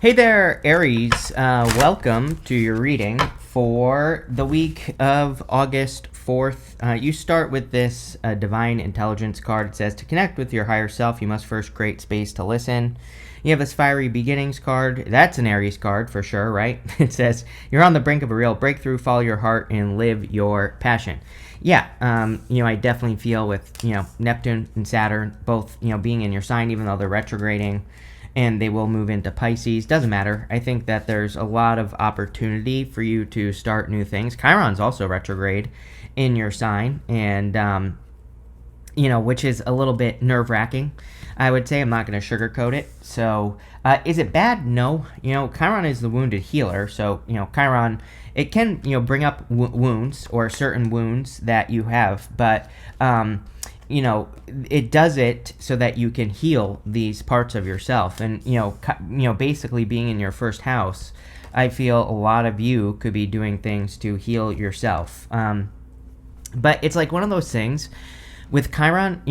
Hey there, Aries. Welcome to your reading for the week of August 4th. You start with this Divine Intelligence card. It says, to connect with your higher self, you must first create space to listen. You have this Fiery Beginnings card. That's an Aries card for sure, right? It says, you're on the brink of a real breakthrough. Follow your heart and live your passion. Yeah, I definitely feel with, Neptune and Saturn both, being in your sign, even though they're retrograding, and they will move into Pisces. Doesn't matter. I think that there's a lot of opportunity for you to start new things. Chiron's also retrograde in your sign, and which is a little bit nerve-wracking, I would say. I'm not going to sugarcoat it. So, is it bad? No. Chiron is the wounded healer, so, Chiron, it can, bring up wounds or certain wounds that you have, but, it does it so that you can heal these parts of yourself. And, basically being in your first house, I feel a lot of you could be doing things to heal yourself. But it's like one of those things with Chiron,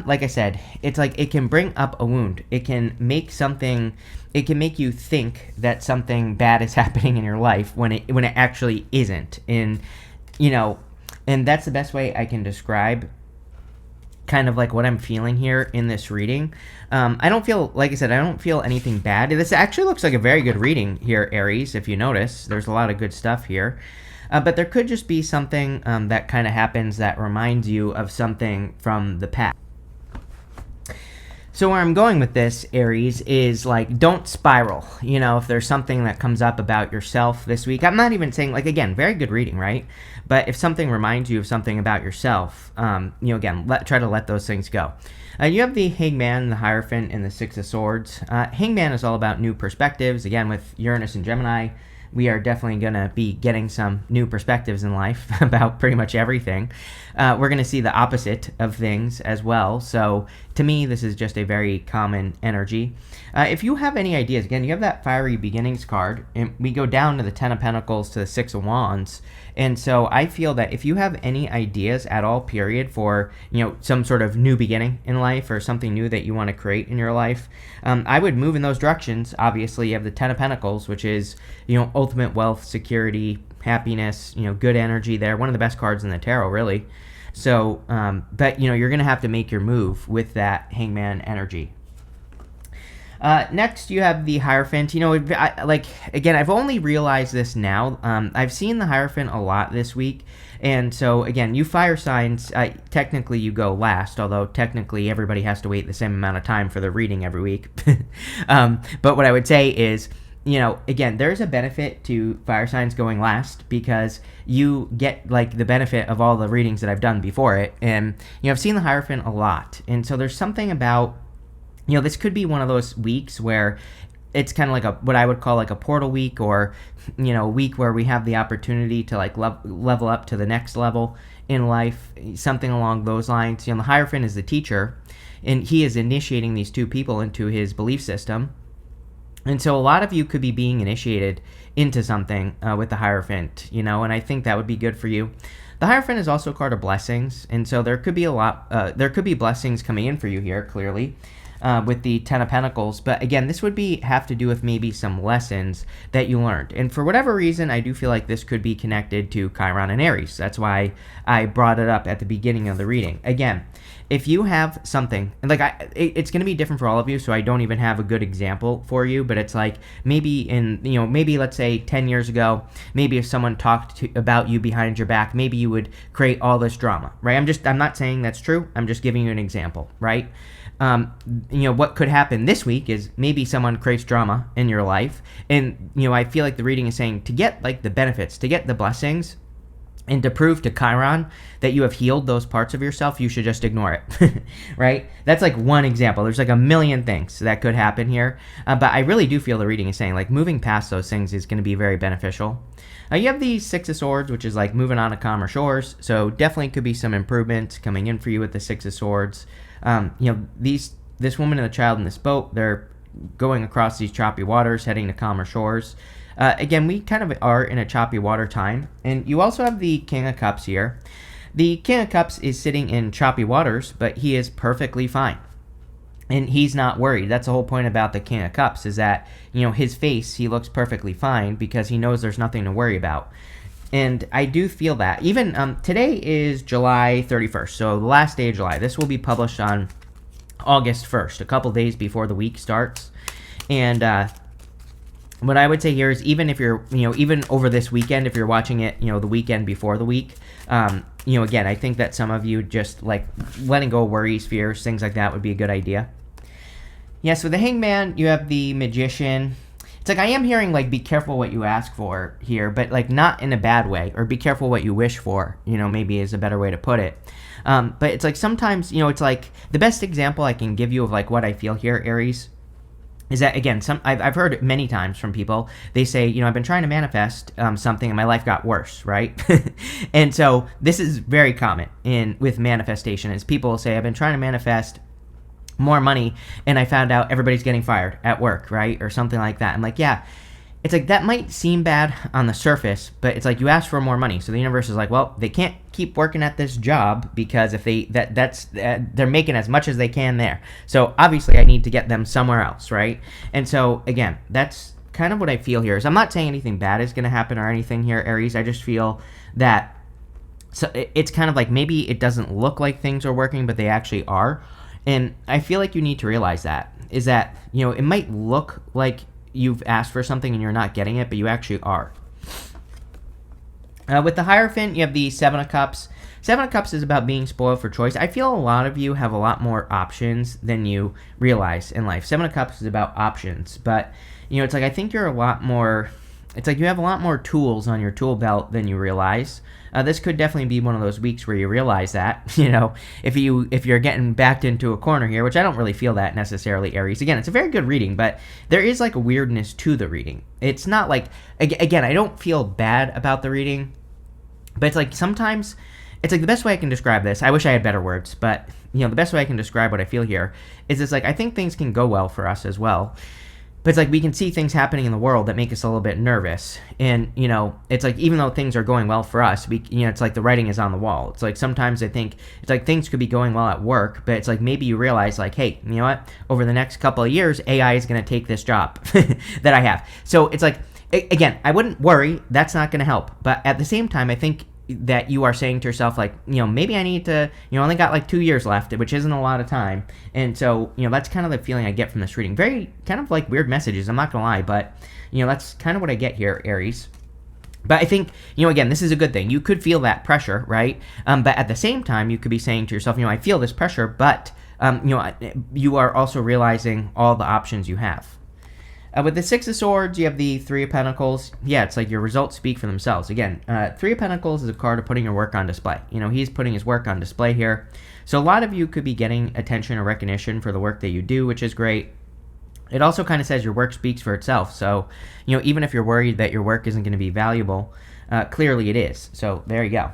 like I said, it's like it can bring up a wound. It can make you think that something bad is happening in your life when it actually isn't. And, and that's the best way I can describe kind of like what I'm feeling here in this reading. I don't feel, like I said, I don't feel anything bad. This actually looks like a very good reading here, Aries, if you notice. There's a lot of good stuff here. But there could just be something that kind of happens that reminds you of something from the past. So where I'm going with this, Aries, is like, don't spiral. If there's something that comes up about yourself this week, I'm not even saying, like, again, very good reading, right? But if something reminds you of something about yourself, again, try to let those things go. You have the Hangman, the Hierophant, and the Six of Swords. Hangman is all about new perspectives. Again, with Uranus and Gemini, we are definitely going to be getting some new perspectives in life about pretty much everything. We're going to see the opposite of things as well. So to me, this is just a very common energy. If you have any ideas, again, you have that Fiery Beginnings card, and we go down to the Ten of Pentacles to the Six of Wands. And so I feel that if you have any ideas at all, period, for, some sort of new beginning in life or something new that you want to create in your life, I would move in those directions. Obviously, you have the Ten of Pentacles, which is, ultimate wealth, security, happiness, good energy there. One of the best cards in the tarot, really. So, but, you're going to have to make your move with that Hangman energy. Next, you have the Hierophant. Again, I've only realized this now. I've seen the Hierophant a lot this week. And so, again, you fire signs, technically you go last, although technically everybody has to wait the same amount of time for the reading every week. But what I would say is, again, there's a benefit to fire signs going last because you get, like, the benefit of all the readings that I've done before it. And, I've seen the Hierophant a lot. And so there's something about, this could be one of those weeks where it's kind of like what I would call like a portal week, or, a week where we have the opportunity to, like, level up to the next level in life, something along those lines. The Hierophant is the teacher, and he is initiating these two people into his belief system. And so a lot of you could be being initiated into something with the Hierophant, and I think that would be good for you. The Hierophant is also a card of blessings, and so there could be there could be blessings coming in for you here, clearly, with the Ten of Pentacles. But again, this would have to do with maybe some lessons that you learned. And for whatever reason, I do feel like this could be connected to Chiron and Aries. That's why I brought it up at the beginning of the reading. Again, if you have something, and it's going to be different for all of you, so I don't even have a good example for you, but it's like maybe maybe let's say 10 years ago, maybe if someone talked about you behind your back, maybe you would create all this drama, right? I'm not saying that's true. I'm just giving you an example, right? What could happen this week is maybe someone creates drama in your life, and, I feel like the reading is saying to get, like, the benefits, to get the blessings, and to prove to Chiron that you have healed those parts of yourself, you should just ignore it, right? That's like one example. There's like a million things that could happen here. But I really do feel the reading is saying, like, moving past those things is going to be very beneficial. You have the Six of Swords, which is like moving on to calmer shores. So definitely could be some improvements coming in for you with the Six of Swords. This woman and the child in this boat, they're going across these choppy waters, heading to calmer shores. Again, we kind of are in a choppy water time. And you also have the King of Cups here. The King of Cups is sitting in choppy waters, but he is perfectly fine. And he's not worried. That's the whole point about the King of Cups, is that, his face, he looks perfectly fine because he knows there's nothing to worry about. And I do feel that. Even today is July 31st, so the last day of July. This will be published on August 1st, a couple days before the week starts. And what I would say here is, even if you're, even over this weekend, if you're watching it, the weekend before the week, again, I think that some of you just like letting go of worries, fears, things like that would be a good idea. Yeah, so the Hangman, you have the Magician. It's like I am hearing, like, be careful what you ask for here, but, like, not in a bad way, or be careful what you wish for, maybe is a better way to put it. But it's like sometimes, it's like the best example I can give you of, like, what I feel here, Aries, is that, again, I've heard many times from people, they say, I've been trying to manifest something and my life got worse, right? And so this is very common with manifestation, is people will say, I've been trying to manifest more money and I found out everybody's getting fired at work, right? Or something like that. I'm like, yeah, it's like that might seem bad on the surface, but it's like you ask for more money. So the universe is like, well, they can't keep working at this job because if they're making as much as they can there. So obviously I need to get them somewhere else, right? And so again, that's kind of what I feel here. Is I'm not saying anything bad is going to happen or anything here, Aries. I just feel that it's kind of like maybe it doesn't look like things are working, but they actually are. And I feel like you need to realize that, is that, it might look like you've asked for something and you're not getting it, but you actually are. With the Hierophant, you have the Seven of Cups. Seven of Cups is about being spoiled for choice. I feel a lot of you have a lot more options than you realize in life. Seven of Cups is about options, but, it's like I think you're a lot more... It's like you have a lot more tools on your tool belt than you realize. This could definitely be one of those weeks where you realize that, if you're getting backed into a corner here, which I don't really feel that necessarily, Aries. Again, it's a very good reading, but there is like a weirdness to the reading. It's not like, again, I don't feel bad about the reading, but it's like sometimes, it's like the best way I can describe this, I wish I had better words, but, the best way I can describe what I feel here is it's like I think things can go well for us as well. But it's like we can see things happening in the world that make us a little bit nervous. And, it's like even though things are going well for us, it's like the writing is on the wall. It's like sometimes I think it's like things could be going well at work, but it's like maybe you realize like, hey, you know what? Over the next couple of years, AI is going to take this job that I have. So it's like, again, I wouldn't worry. That's not going to help. But at the same time, I think that you are saying to yourself, like, maybe I need to, only got like 2 years left, which isn't a lot of time. And so, that's kind of the feeling I get from this reading. Very kind of like weird messages, I'm not gonna lie, but, that's kind of what I get here, Aries. But I think, again, this is a good thing. You could feel that pressure, right? But at the same time, you could be saying to yourself, I feel this pressure, but, you are also realizing all the options you have. With the Six of Swords, you have the Three of Pentacles. Yeah, it's like your results speak for themselves. Again, Three of Pentacles is a card of putting your work on display. He's putting his work on display here. So a lot of you could be getting attention or recognition for the work that you do, which is great. It also kind of says your work speaks for itself. So, even if you're worried that your work isn't going to be valuable, clearly it is. So there you go.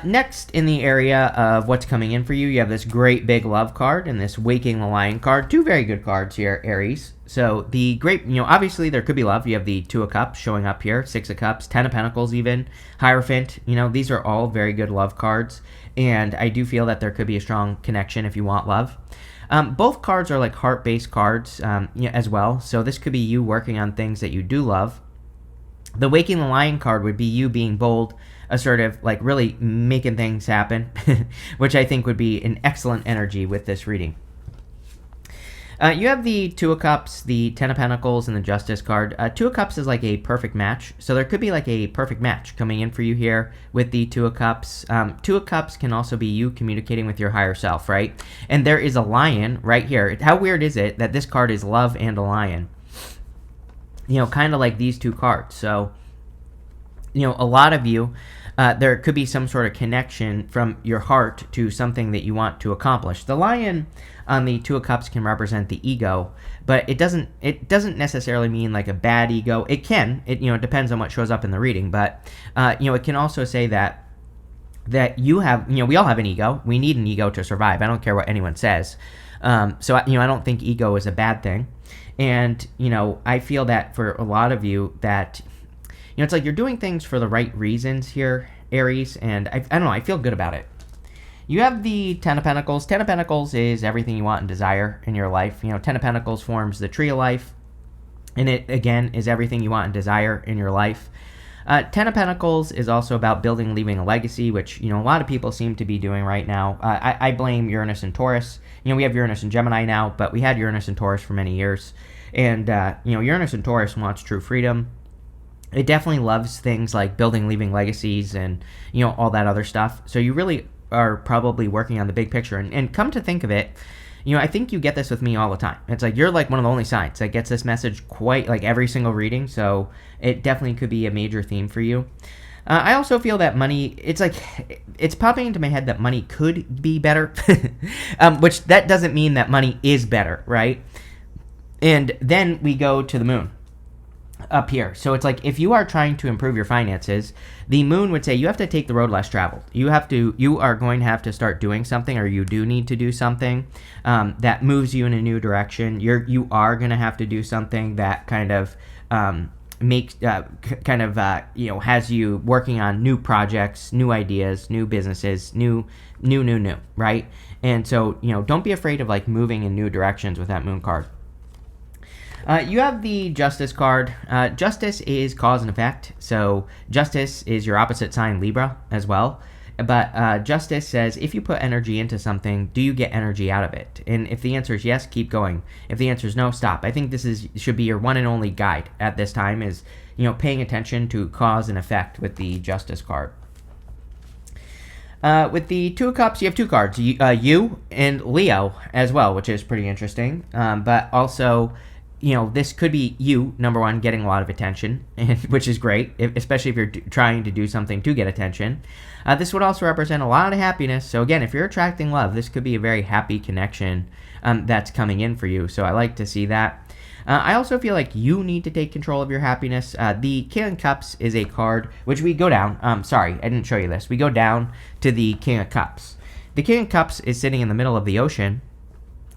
Next, in the area of what's coming in for you, you have this great big love card and this Waking the Lion card. Two very good cards here, Aries. So the great, obviously there could be love. You have the Two of Cups showing up here, Six of Cups, Ten of Pentacles even, Hierophant. These are all very good love cards. And I do feel that there could be a strong connection if you want love. Both cards are like heart-based cards as well. So this could be you working on things that you do love. The Waking the Lion card would be you being bold, assertive, like really making things happen, which I think would be an excellent energy with this reading. You have the Two of Cups, the Ten of Pentacles, and the Justice card. Two of Cups is like a perfect match, so there could be like a perfect match coming in for you here with the Two of Cups. Two of Cups can also be you communicating with your higher self, right? And there is a lion right here. How weird is it that this card is love and a lion? Kind of like these two cards. So, a lot of you, there could be some sort of connection from your heart to something that you want to accomplish. The lion on the Two of Cups can represent the ego, but it doesn't necessarily mean like a bad ego. It can. It depends on what shows up in the reading, but it can also say that you have, we all have an ego. We need an ego to survive. I don't care what anyone says. So I don't think ego is a bad thing. And, I feel that for a lot of you that, it's like you're doing things for the right reasons here, Aries, and I don't know, I feel good about it. You have the Ten of Pentacles. Ten of Pentacles is everything you want and desire in your life. Ten of Pentacles forms the tree of life, and it, again, is everything you want and desire in your life. Ten of Pentacles is also about building, leaving a legacy, which, a lot of people seem to be doing right now. I blame Uranus and Taurus. We have Uranus and Gemini now, but we had Uranus and Taurus for many years. And, Uranus and Taurus wants true freedom. It definitely loves things like building, leaving legacies and, all that other stuff. So you really are probably working on the big picture. And come to think of it, I think you get this with me all the time. It's like you're like one of the only signs that gets this message quite like every single reading. So it definitely could be a major theme for you. I also feel that money, it's popping into my head that money could be better, which that doesn't mean that money is better, right? And then we go to the moon up here. So it's like if you are trying to improve your finances, the moon would say you have to take the road less traveled. You are going to have to start doing something, or you do need to do something that moves you in a new direction. You are going to have to do something that kind of makes has you working on new projects, new ideas, new businesses, new, right? And so, don't be afraid of like moving in new directions with that moon card. You have the Justice card. Justice is cause and effect. So Justice is your opposite sign, Libra, as well. But Justice says, if you put energy into something, do you get energy out of it? And if the answer is yes, keep going. If the answer is no, stop. I think this should be your one and only guide at this time is, paying attention to cause and effect with the Justice card. With the Two of Cups, you have two cards, you and Leo as well, which is pretty interesting. But also, this could be you, number one, getting a lot of attention, which is great, especially if you're trying to do something to get attention. This would also represent a lot of happiness. So again, if you're attracting love, this could be a very happy connection that's coming in for you. So I like to see that. I also feel like you need to take control of your happiness. The King of Cups is a card, which we go down. Sorry, I didn't show you this. We go down to the King of Cups. The King of Cups is sitting in the middle of the ocean,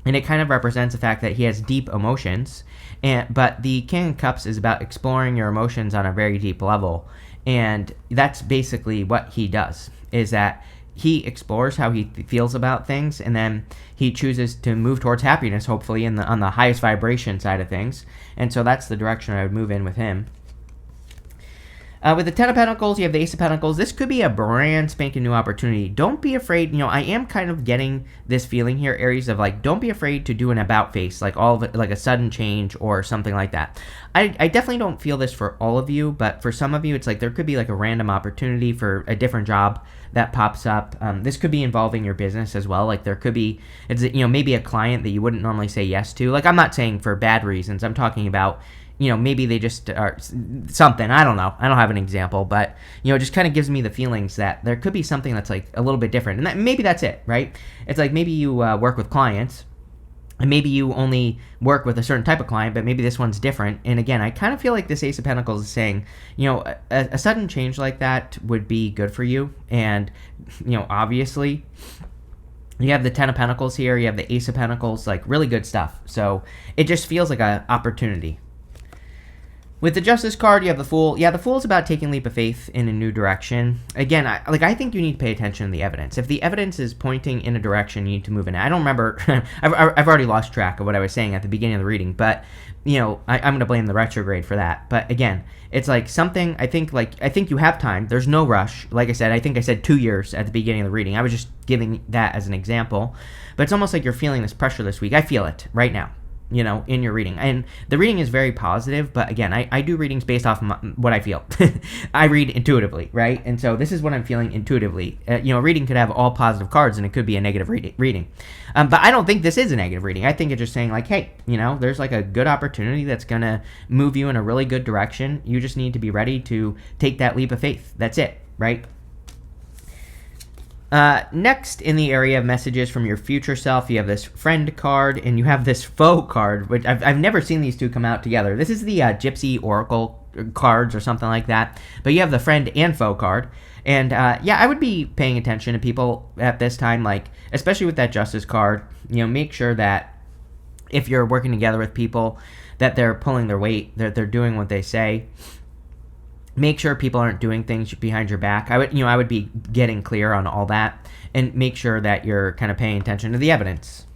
and it kind of represents the fact that he has deep emotions. But the King of Cups is about exploring your emotions on a very deep level. And that's basically what he does, is that he explores how he feels about things, and then he chooses to move towards happiness, hopefully, on the highest vibration side of things. And so that's the direction I would move in with him. With the Ten of Pentacles, you have the Ace of Pentacles. This could be a brand spanking new opportunity. Don't be afraid. I am kind of getting this feeling here, Aries, of like, don't be afraid to do an about face, like all of it, like a sudden change or something like that. I definitely don't feel this for all of you, but for some of you, it's like there could be like a random opportunity for a different job that pops up. This could be involving your business as well. Like there could be, maybe a client that you wouldn't normally say yes to. Like I'm not saying for bad reasons. I'm talking about, maybe they just are something. I don't know. I don't have an example, but, it just kind of gives me the feelings that there could be something that's like a little bit different. And maybe that's it, right? It's like maybe you work with clients, and maybe you only work with a certain type of client, but maybe this one's different. And again, I kind of feel like this Ace of Pentacles is saying, a sudden change like that would be good for you. And, obviously, you have the Ten of Pentacles here. You have the Ace of Pentacles, like really good stuff. So it just feels like an opportunity. With the Justice card, you have the Fool. Yeah, the Fool is about taking a leap of faith in a new direction. Again, I think you need to pay attention to the evidence. If the evidence is pointing in a direction, you need to move in it. I don't remember. I've already lost track of what I was saying at the beginning of the reading, but I'm going to blame the retrograde for that. But again, it's like something. I think you have time. There's no rush. Like I said, I think I said 2 years at the beginning of the reading. I was just giving that as an example, but it's almost like you're feeling this pressure this week. I feel it right now. In your reading. And the reading is very positive, but again, I do readings based off what I feel. I read intuitively, right? And so this is what I'm feeling intuitively. A reading could have all positive cards, and it could be a negative reading. But I don't think this is a negative reading. I think it's just saying like, hey, there's like a good opportunity that's going to move you in a really good direction. You just need to be ready to take that leap of faith. That's it, right? Next, in the area of messages from your future self, you have this Friend card, and you have this Foe card, which I've never seen these two come out together. This is the Gypsy Oracle cards or something like that, but you have the Friend and Foe card. And I would be paying attention to people at this time, like especially with that Justice card. Make sure that if you're working together with people, that they're pulling their weight, that they're doing what they say. make sure people aren't doing things behind your back. I would be getting clear on all that, and make sure that you're kind of paying attention to the evidence.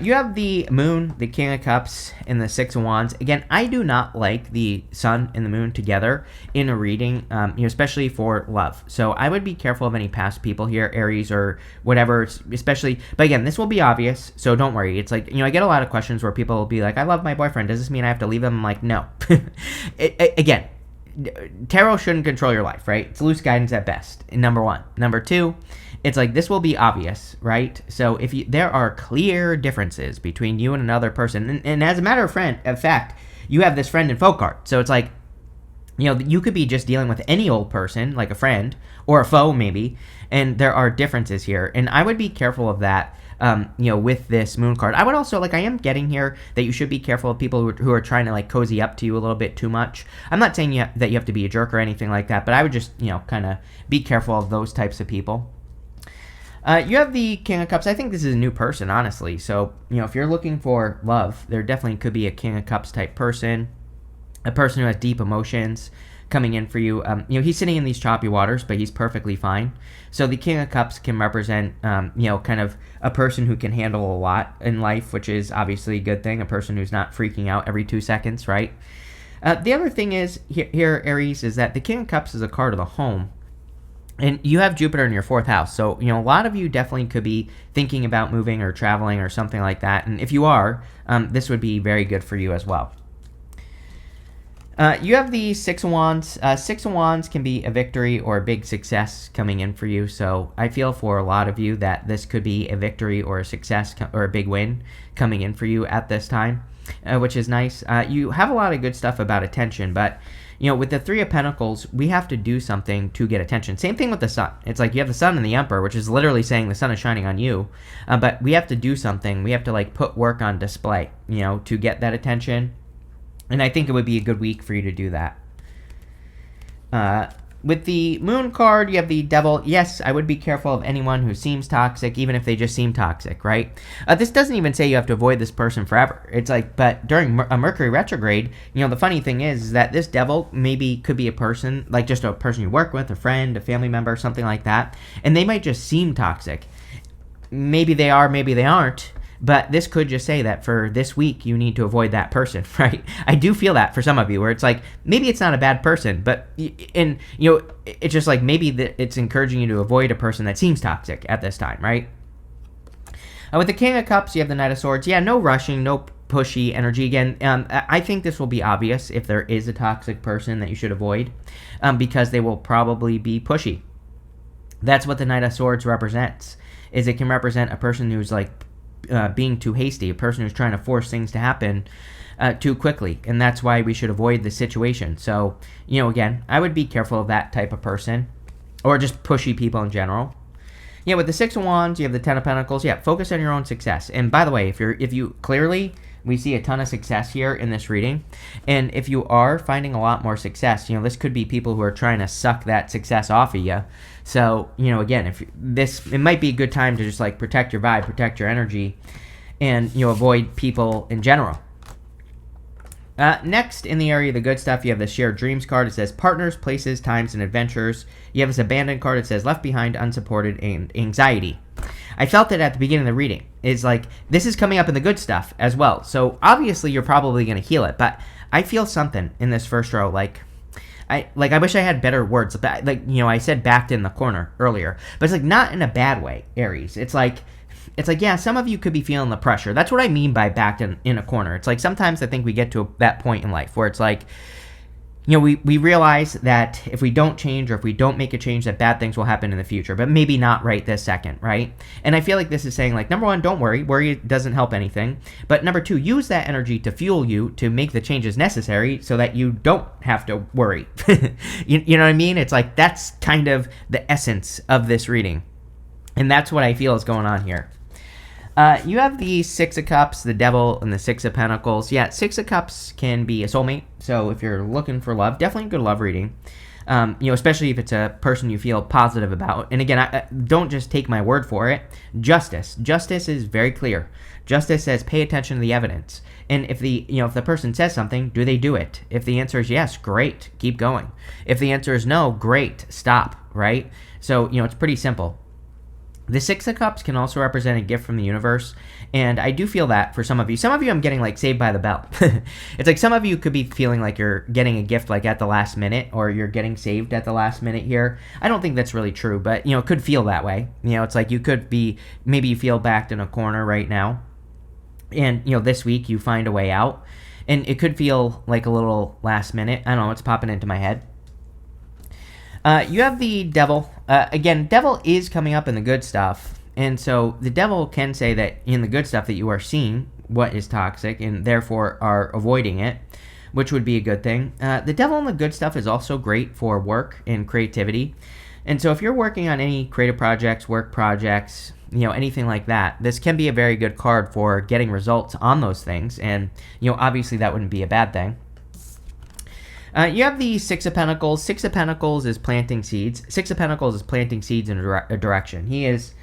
You have the Moon, the King of Cups, and the Six of Wands. Again, I do not like the Sun and the Moon together in a reading, especially for love. So I would be careful of any past people here, Aries or whatever, especially. But again, this will be obvious, so don't worry. It's like, I get a lot of questions where people will be like, I love my boyfriend. Does this mean I have to leave him? I'm like, no. Again, tarot shouldn't control your life, right? It's loose guidance at best, number one. Number two, it's like, this will be obvious, right? So if there are clear differences between you and another person, and as a matter of fact, you have this friend and foe card. So it's like, you could be just dealing with any old person, like a friend or a foe maybe, and there are differences here. And I would be careful of that, with this Moon card. I would also, I am getting here that you should be careful of people who are trying to, cozy up to you a little bit too much. I'm not saying that you have to be a jerk or anything like that, but I would just, kind of be careful of those types of people. You have the King of Cups. I think this is a new person, honestly. So, if you're looking for love, there definitely could be a King of Cups type person, a person who has deep emotions coming in for you. He's sitting in these choppy waters, but he's perfectly fine. So the King of Cups can represent, kind of a person who can handle a lot in life, which is obviously a good thing. A person who's not freaking out every 2 seconds, right? The other thing is, here, Aries, is that the King of Cups is a card of the home. And you have Jupiter in your 4th house. So, a lot of you definitely could be thinking about moving or traveling or something like that. And if you are, this would be very good for you as well. You have the Six of Wands. Six of Wands can be a victory or a big success coming in for you. So I feel for a lot of you that this could be a victory or a success or a big win coming in for you at this time, which is nice. You have a lot of good stuff about attention, but with the Three of Pentacles, we have to do something to get attention. Same thing with the Sun. It's like you have the Sun and the Emperor, which is literally saying the sun is shining on you. But we have to do something. We have to put work on display, to get that attention. And I think it would be a good week for you to do that. With the Moon card, you have the Devil. Yes, I would be careful of anyone who seems toxic, even if they just seem toxic, right? This doesn't even say you have to avoid this person forever. It's like, but during a Mercury retrograde, the funny thing is that this Devil maybe could be a person, like just a person you work with, a friend, a family member, something like that, and they might just seem toxic. Maybe they are, maybe they aren't. But this could just say that for this week, you need to avoid that person, right? I do feel that for some of you, where it's like, maybe it's not a bad person, but, it's just like maybe it's encouraging you to avoid a person that seems toxic at this time, right? With the King of Cups, you have the Knight of Swords. Yeah, no rushing, no pushy energy. Again, I think this will be obvious if there is a toxic person that you should avoid, because they will probably be pushy. That's what the Knight of Swords represents, is it can represent a person who's being too hasty, a person who's trying to force things to happen too quickly, and that's why we should avoid the situation. So, again, I would be careful of that type of person, or just pushy people in general. Yeah, with the Six of Wands, you have the Ten of Pentacles. Yeah, focus on your own success. And by the way, if you clearly, we see a ton of success here in this reading, and if you are finding a lot more success, this could be people who are trying to suck that success off of you. So, again, it might be a good time to just protect your vibe, protect your energy, and avoid people in general. Next, in the area of the good stuff, you have the Shared Dreams card. It says partners, places, times, and adventures. You have this Abandoned card. It says left behind, unsupported, and anxiety. I felt it at the beginning of the reading. It's like, this is coming up in the good stuff as well. So obviously you're probably going to heal it, but I feel something in this first row, I wish I had better words. I said backed in the corner earlier, but it's not in a bad way, Aries. It's like, yeah, some of you could be feeling the pressure. That's what I mean by backed in a corner. It's sometimes I think we get to that point in life where it's we realize that if we don't change or if we don't make a change, that bad things will happen in the future, but maybe not right this second, right? And I feel like this is saying, number one, don't worry. Worry doesn't help anything. But number two, use that energy to fuel you to make the changes necessary so that you don't have to worry. You know what I mean? It's that's kind of the essence of this reading. And that's what I feel is going on here. You have the Six of Cups, the Devil, and the Six of Pentacles. Yeah, Six of Cups can be a soulmate. So if you're looking for love, definitely a good love reading. especially if it's a person you feel positive about. And again, don't just take my word for it. Justice is very clear. Justice says pay attention to the evidence. And if if the person says something, do they do it? If the answer is yes, great, keep going. If the answer is no, great, stop, right? So, it's pretty simple. The Six of Cups can also represent a gift from the universe, and I do feel that for some of you. Some of you I'm getting like Saved by the Bell. It's like some of you could be feeling like you're getting a gift like at the last minute, or you're getting saved at the last minute here. I don't think that's really true, but it could feel that way. It's like you could be, maybe you feel backed in a corner right now, and this week you find a way out, and it could feel like a little last minute. I don't know, it's popping into my head. You have the Devil. Again, Devil is coming up in the good stuff. And so the Devil can say that in the good stuff that you are seeing what is toxic and therefore are avoiding it, which would be a good thing. The Devil in the good stuff is also great for work and creativity. And so if you're working on any creative projects, work projects, anything like that, this can be a very good card for getting results on those things. And, obviously that wouldn't be a bad thing. You have the Six of Pentacles. Six of Pentacles is planting seeds. Six of Pentacles is planting seeds in a direction. He is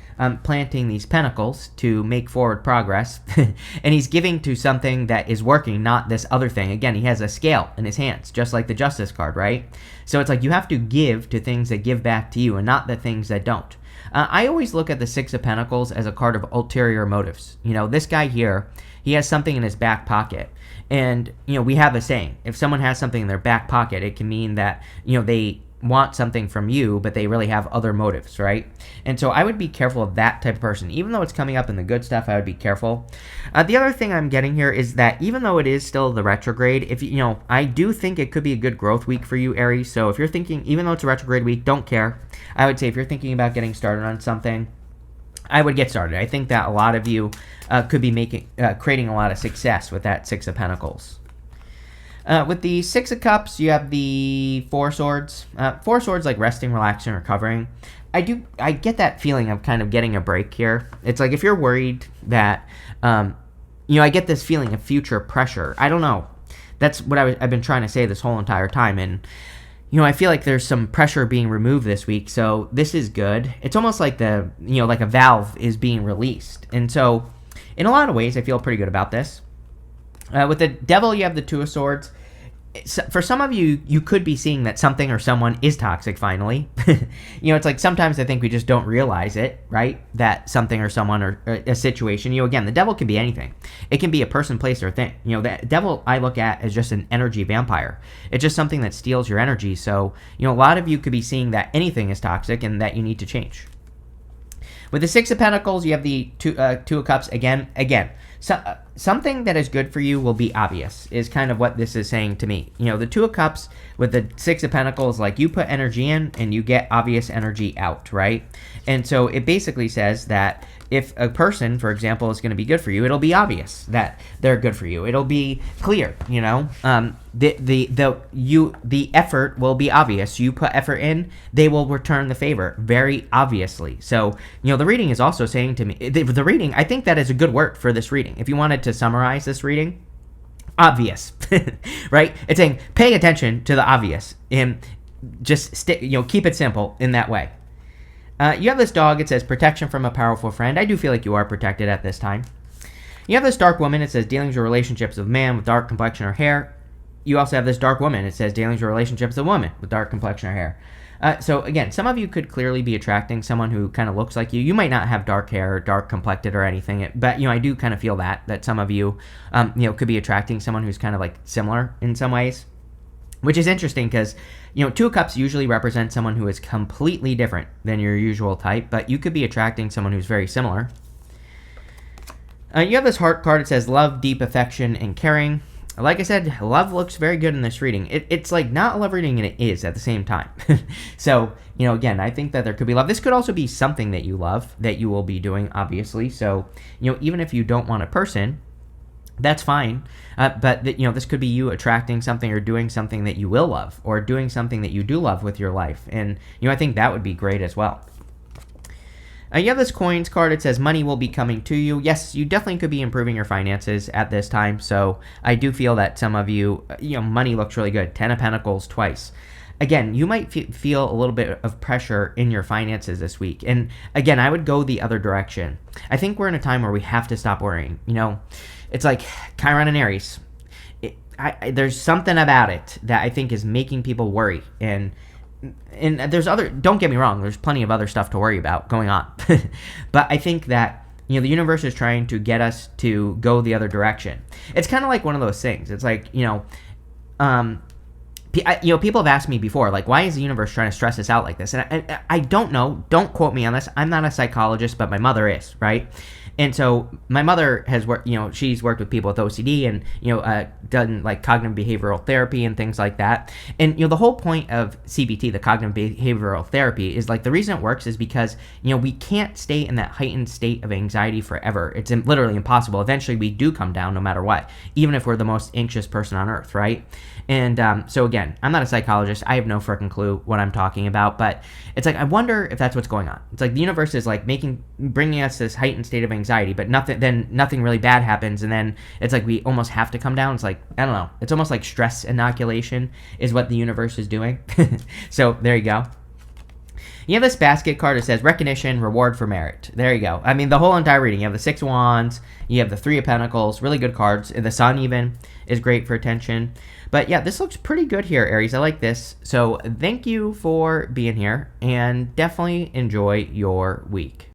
planting these pentacles to make forward progress, and he's giving to something that is working, not this other thing. Again, he has a scale in his hands, just like the Justice card, right? So it's like you have to give to things that give back to you and not the things that don't. I always look at the Six of Pentacles as a card of ulterior motives. This guy here, he has something in his back pocket. And, we have a saying, if someone has something in their back pocket, it can mean that, they want something from you, but they really have other motives, right? And so I would be careful of that type of person. Even though it's coming up in the good stuff, I would be careful. The other thing I'm getting here is that even though it is still the retrograde, I do think it could be a good growth week for you, Aries. So if you're thinking, even though it's a retrograde week, don't care. I would say if you're thinking about getting started on something, I would get started. I think that a lot of you could be creating a lot of success with that Six of Pentacles. With the Six of Cups, you have the Four Swords. Four Swords, like resting, relaxing, recovering. I get that feeling of kind of getting a break here. It's like if you're worried that, I get this feeling of future pressure. I don't know. That's what I've been trying to say this whole entire time. And, I feel like there's some pressure being removed this week, so this is good. It's almost like like a valve is being released. And so, in a lot of ways, I feel pretty good about this. With the Devil, you have the Two of Swords. For some of you, you could be seeing that something or someone is toxic finally. It's like sometimes I think we just don't realize it, right? That something or someone or a situation, again, the Devil can be anything. It can be a person, place, or thing. The Devil I look at as just an energy vampire. It's just something that steals your energy. So, a lot of you could be seeing that anything is toxic and that you need to change. With the Six of Pentacles, you have the Two of Cups again. So, something that is good for you will be obvious, is kind of what this is saying to me. The Two of Cups with the Six of Pentacles, like you put energy in and you get obvious energy out, right? And so it basically says that if a person, for example, is going to be good for you, it'll be obvious that they're good for you. It'll be clear, the effort will be obvious. You put effort in, they will return the favor very obviously. So, the reading is also saying to me, the reading, I think that is a good word for this reading. If you wanted to summarize this reading, obvious, right? It's saying pay attention to the obvious and just keep it simple in that way. You have this dog. It says protection from a powerful friend. I do feel like you are protected at this time. You have this dark woman. It says dealings with relationships with man with dark complexion or hair. You also have this dark woman. It says dealings with relationships with a woman with dark complexion or hair. So again, some of you could clearly be attracting someone who kind of looks like you. You might not have dark hair or dark complected or anything, but I do kind of feel that some of you, could be attracting someone who's kind of like similar in some ways. Which is interesting because, Two of Cups usually represent someone who is completely different than your usual type, but you could be attracting someone who's very similar. You have this Heart card. It says love, deep affection, and caring. Like I said, love looks very good in this reading. It's like not a love reading, and it is at the same time. So, again, I think that there could be love. This could also be something that you love that you will be doing, obviously. So, even if you don't want a person, that's fine, but this could be you attracting something or doing something that you will love or doing something that you do love with your life, and I think that would be great as well. You have this coins card. It says money will be coming to you. Yes, you definitely could be improving your finances at this time, so I do feel that some of you, money looks really good. Ten of Pentacles twice. again, you might feel a little bit of pressure in your finances this week. And again, I would go the other direction. I think we're in a time where we have to stop worrying. It's like Chiron and Aries. There's something about it that I think is making people worry. And there's don't get me wrong, there's plenty of other stuff to worry about going on. But I think that the universe is trying to get us to go the other direction. It's kind of like one of those things. It's like, people have asked me before, like, why is the universe trying to stress us out like this? And I don't know. Don't quote me on this. I'm not a psychologist, but my mother is, right? And so my mother has worked, she's worked with people with OCD and, done like cognitive behavioral therapy and things like that. And, the whole point of CBT, the cognitive behavioral therapy, is like the reason it works is because, we can't stay in that heightened state of anxiety forever. It's literally impossible. Eventually we do come down no matter what, even if we're the most anxious person on earth, right? And so again, I'm not a psychologist. I have no freaking clue what I'm talking about, but it's like, I wonder if that's what's going on. It's like the universe is like bringing us this heightened state of anxiety, but nothing really bad happens. And then it's like, we almost have to come down. It's like, I don't know. It's almost like stress inoculation is what the universe is doing. So there you go. You have this basket card that says recognition, reward for merit. There you go. I mean, the whole entire reading. You have the 6 of Wands. You have the 3 of Pentacles. Really good cards. The Sun even is great for attention. But yeah, this looks pretty good here, Aries. I like this. So thank you for being here, and definitely enjoy your week.